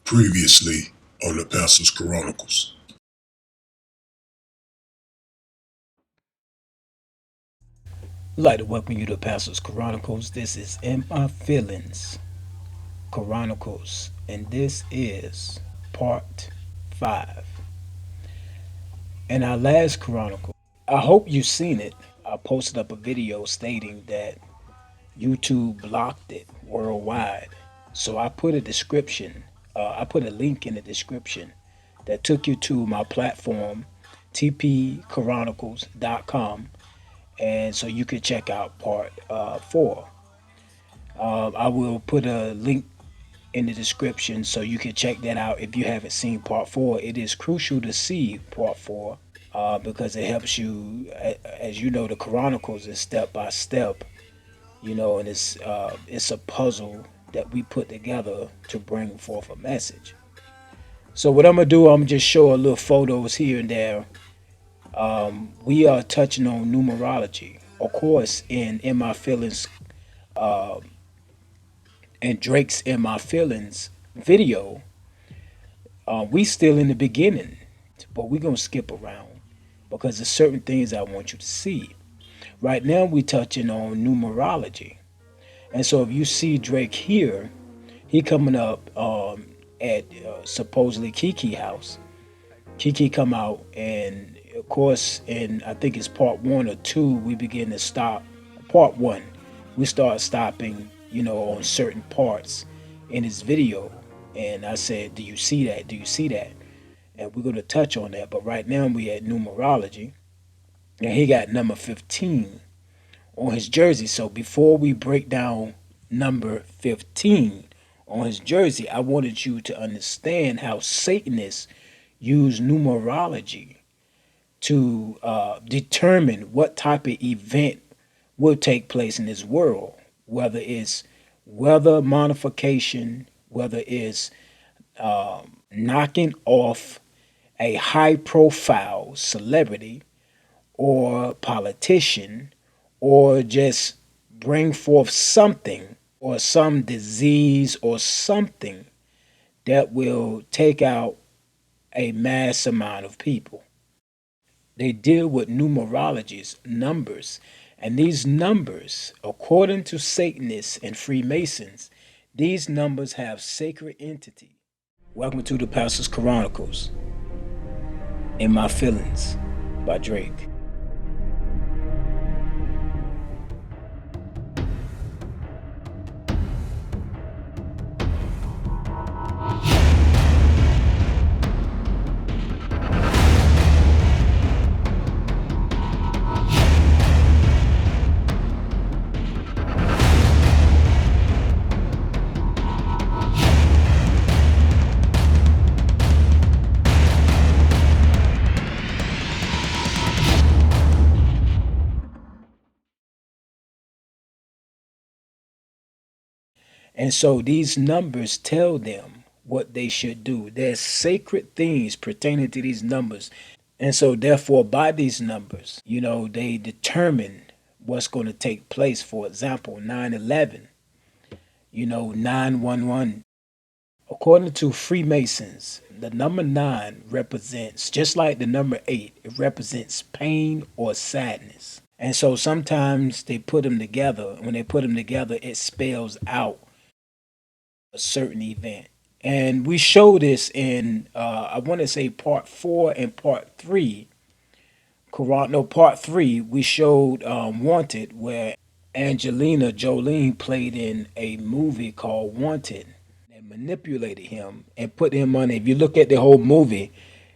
Previously on the Pastor's Chronicles. I'd like to welcome you to Pastor's Chronicles. This is In My Feelings Chronicles, and this is part 5. In our last chronicle, I hope you've seen it. I posted up a video stating that YouTube blocked it worldwide. So I put a link in the description that took you to my platform, tpchronicles.com, and so you could check out part 4. I will put a link in the description so you can check that out if you haven't seen part 4. It is crucial to see part 4 because it helps you, as you know, the Chronicles is step by step, and it's a puzzle that we put together to bring forth a message. So what I'm gonna do, I'm just show a little photos here and there. We are touching on numerology, of course, in my feelings and Drake's In My Feelings video. We still in the beginning, but we're gonna skip around because there's certain things I want you to see. Right now we touching on numerology. And so if you see Drake here, he coming up at supposedly Kiki house. Kiki come out, and of course, in I think it's part 1 or 2, we begin to stop. Part 1, we start stopping, on certain parts in his video. And I said, "Do you see that? Do you see that?" And we're going to touch on that. But right now we at numerology, and he got number 15 on his jersey. So before we break down number 15 on his jersey, I wanted you to understand how Satanists use numerology to determine what type of event will take place in this world, whether it's weather modification, whether it's knocking off a high profile celebrity or politician, or just bring forth something or some disease or something that will take out a mass amount of people. They deal with numerologies, numbers, and these numbers, according to Satanists and Freemasons, these numbers have sacred entity. Welcome to the Pastor's Chronicles, In My Feelings by Drake. And so these numbers tell them what they should do. There's sacred things pertaining to these numbers. And so, therefore, by these numbers, they determine what's going to take place. For example, 9/11, 9/11. According to Freemasons, the number 9 represents, just like the number 8, it represents pain or sadness. And so sometimes they put them together. When they put them together, it spells out a certain event. And we show this in, I want to say, part 4 and part 3. No, part 3, we showed Wanted, where Angelina Jolie played in a movie called Wanted. They manipulated him and put him on. If you look at the whole movie,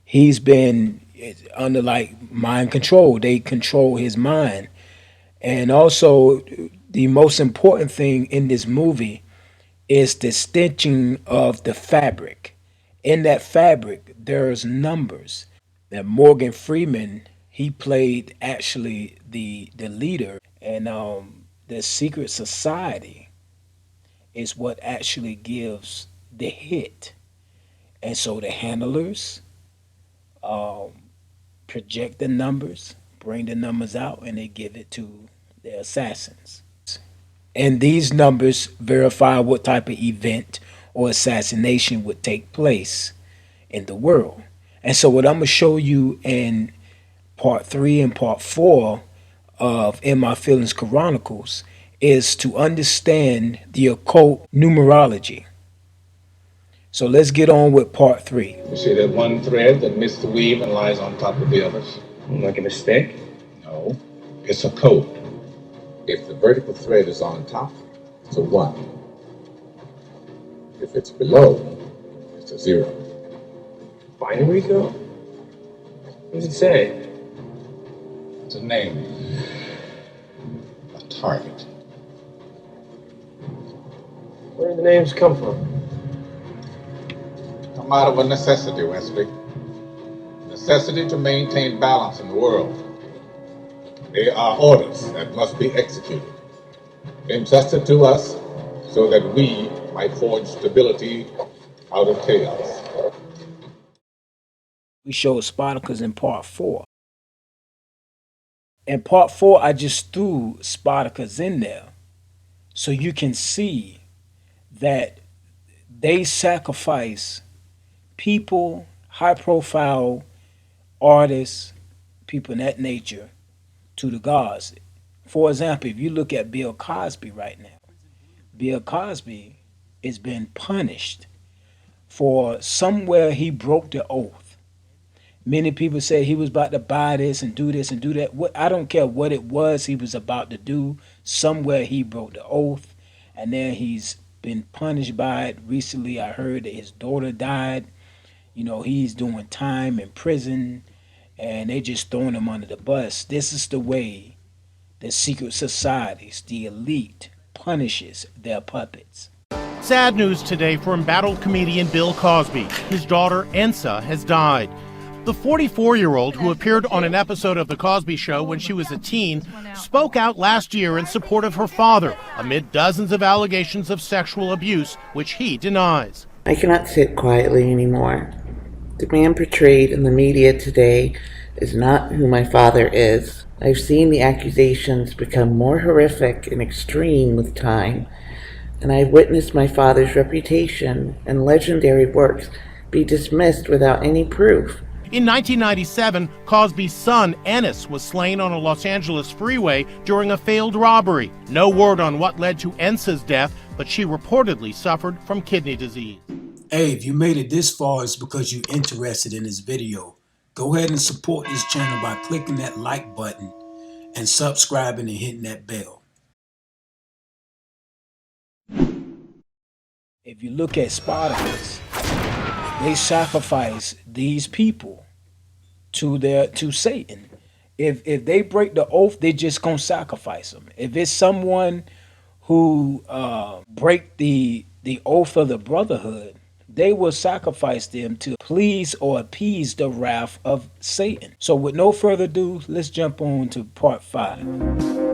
he's been under like mind control. They control his mind. And also, the most important thing in this movie is the stitching of the fabric. In that fabric, there's numbers. That Morgan Freeman, he played actually the leader, and the secret society is what actually gives the hit. And so the handlers project the numbers, bring the numbers out, and they give it to the assassins. And these numbers verify what type of event or assassination would take place in the world. And so, what I'm going to show you in part 3 and part 4 of In My Feelings Chronicles is to understand the occult numerology. So let's get on with part 3. You see that one thread that missed the weave and lies on top of the others? Like a mistake? No, it's a code. If the vertical thread is on top, it's a 1. If it's below, it's a 0. Binary code? What does it say? It's a name, a target. Where do the names come from? Come out of a necessity, Wesley. Necessity to maintain balance in the world. They are orders that must be executed, entrusted to us so that we might forge stability out of chaos. We showed Spartacus in part 4. In part 4, I just threw Spartacus in there so you can see that they sacrifice people, high profile artists, people in that nature, to the gods. For example, if you look at Bill Cosby right now, Bill Cosby is being punished for somewhere he broke the oath. Many people say he was about to buy this and do this and do that. I don't care what it was he was about to do. Somewhere he broke the oath, and then he's been punished by it. Recently, I heard that his daughter died. You know, he's doing time in prison, and they just throwing him under the bus. This is the way the secret societies, the elite, punishes their puppets. Sad news today for embattled comedian Bill Cosby. His daughter, Ensa, has died. The 44-year-old, who appeared on an episode of The Cosby Show when she was a teen, spoke out last year in support of her father amid dozens of allegations of sexual abuse, which he denies. I cannot sit quietly anymore. The man portrayed in the media today is not who my father is. I've seen the accusations become more horrific and extreme with time, and I've witnessed my father's reputation and legendary works be dismissed without any proof. In 1997, Cosby's son, Ennis, was slain on a Los Angeles freeway during a failed robbery. No word on what led to Ensa's death, but she reportedly suffered from kidney disease. Hey, if you made it this far, it's because you're interested in this video. Go ahead and support this channel by clicking that like button and subscribing and hitting that bell. If you look at Spartacus, they sacrifice these people to Satan. If they break the oath, they just gonna sacrifice them. If it's someone who break the oath of the brotherhood, they will sacrifice them to please or appease the wrath of Satan. So with no further ado, let's jump on to part 5.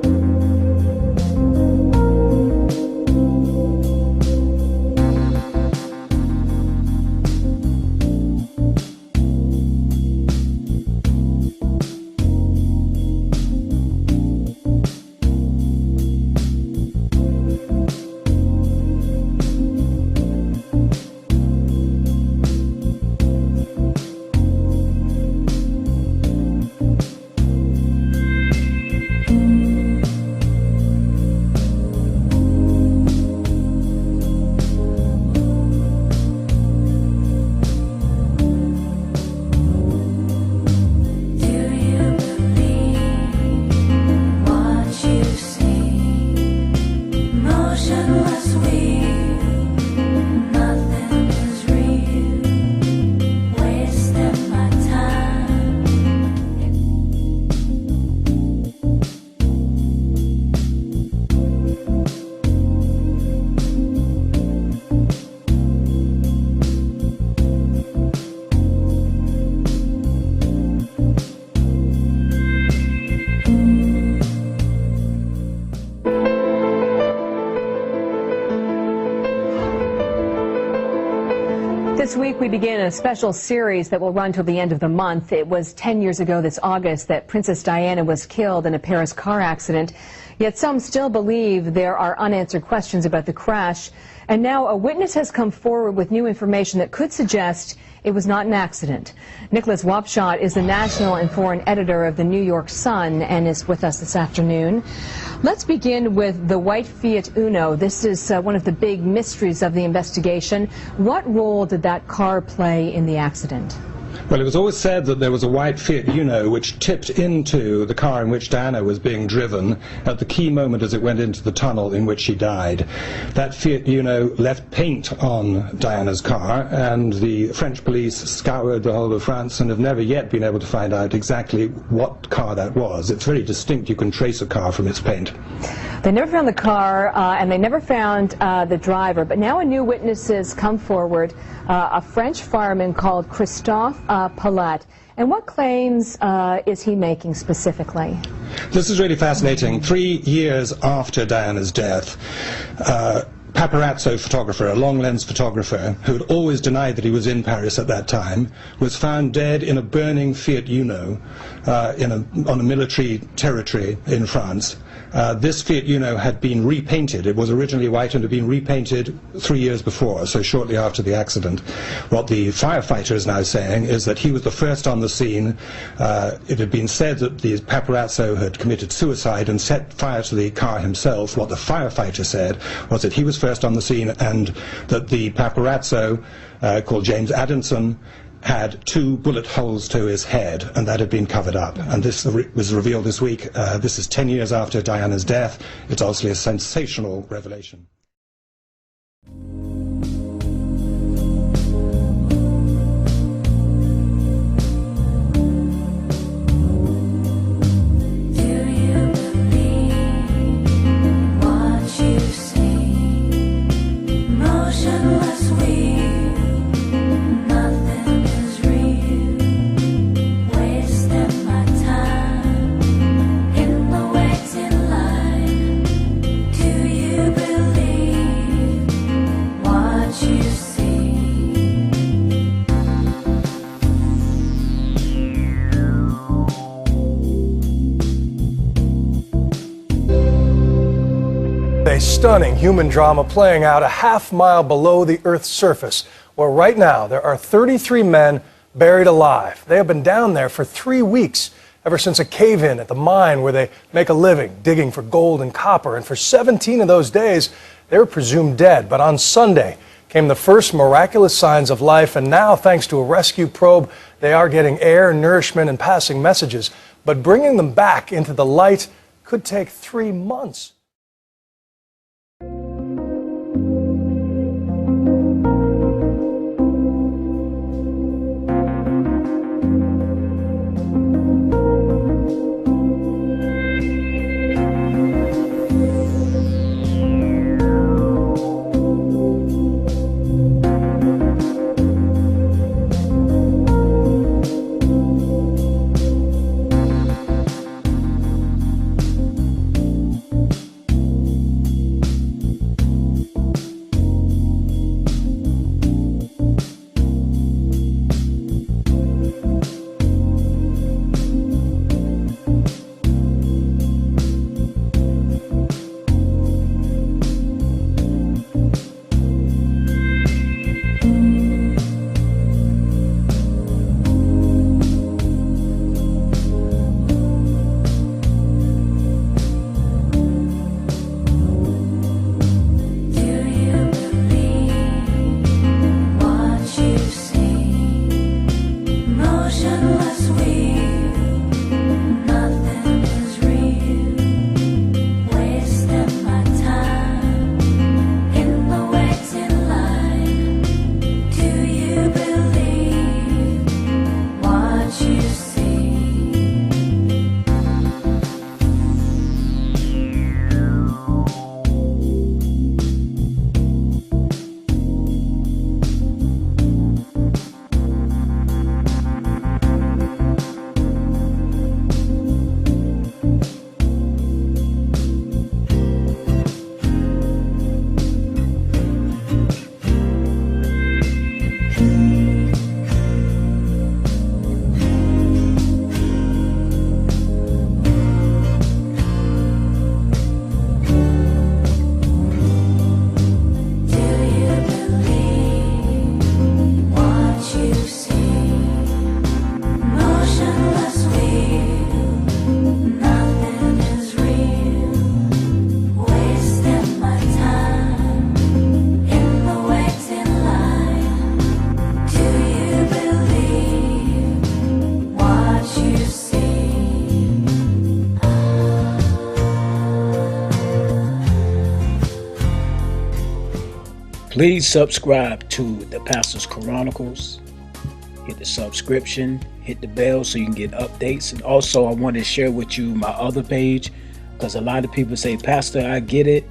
This week we begin a special series that will run till the end of the month. It was 10 years ago this August that Princess Diana was killed in a Paris car accident. Yet some still believe there are unanswered questions about the crash And now a witness has come forward with new information that could suggest it was not an accident. Nicholas Wapshott is the national and foreign editor of the New York Sun and is with us this afternoon. Let's begin with the white Fiat Uno. This is one of the big mysteries of the investigation. What role did that car play in the accident? Well, it was always said that there was a white Fiat Uno which tipped into the car in which Diana was being driven at the key moment as it went into the tunnel in which she died. That Fiat Uno left paint on Diana's car, and the French police scoured the whole of France and have never yet been able to find out exactly what car that was. It's very distinct. You can trace a car from its paint. They never found the car, and they never found the driver. But now a new witness has come forward, a French fireman called Christophe Palat. And what claims is he making specifically? This is really fascinating. 3 years after Diana's death, paparazzo photographer, a long lens photographer, who had always denied that he was in Paris at that time, was found dead in a burning Fiat Uno on a military territory in France. This Fiat Uno had been repainted. It was originally white and had been repainted 3 years before, so shortly after the accident. What the firefighter is now saying is that he was the first on the scene. It had been said that the paparazzo had committed suicide and set fire to the car himself. What the firefighter said was that he was first on the scene and that the paparazzo, called James Adamson, had 2 bullet holes to his head, and that had been covered up. And this was revealed this week. This is 10 years after Diana's death. It's obviously a sensational revelation. A stunning human drama playing out a half-mile below the Earth's surface, where right now there are 33 men buried alive. They have been down there for 3 weeks, ever since a cave-in at the mine where they make a living digging for gold and copper. And for 17 of those days, they were presumed dead. But on Sunday came the first miraculous signs of life, and now, thanks to a rescue probe, they are getting air, nourishment, and passing messages. But bringing them back into the light could take 3 months. Please subscribe to the Pastor's Chronicles. Hit the subscription, hit the bell so you can get updates. And also, I want to share with you my other page, because a lot of people say, Pastor, I get it.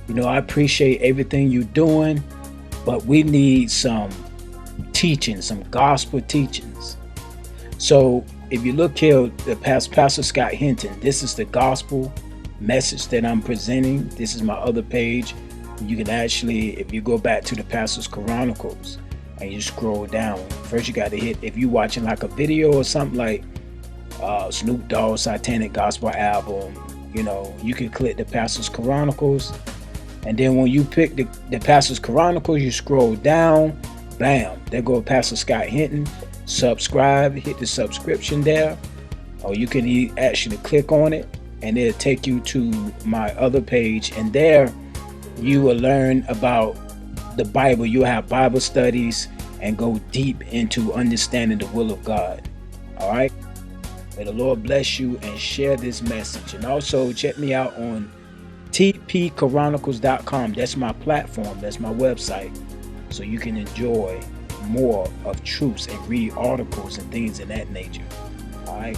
I appreciate everything you're doing, but we need some teaching, some gospel teachings. So if you look here, the Pastor Scott Hinton, this is the gospel message that I'm presenting. This is my other page. You can actually, if you go back to the Pastor's Chronicles and you scroll down, first you got to hit, if you're watching like a video or something like Snoop Dogg's Satanic Gospel album, you can click the Pastor's Chronicles. And then when you pick the Pastor's Chronicles, you scroll down, bam, there go Pastor Scott Hinton. Subscribe, hit the subscription there, or you can actually click on it and it'll take you to my other page, and there you will learn about the Bible. You'll have Bible studies and go deep into understanding the will of God. All right, may the Lord bless you, and share this message. And also check me out on tpchronicles.com. That's my platform, that's my website, so you can enjoy more of truths and read articles and things of that nature. All right.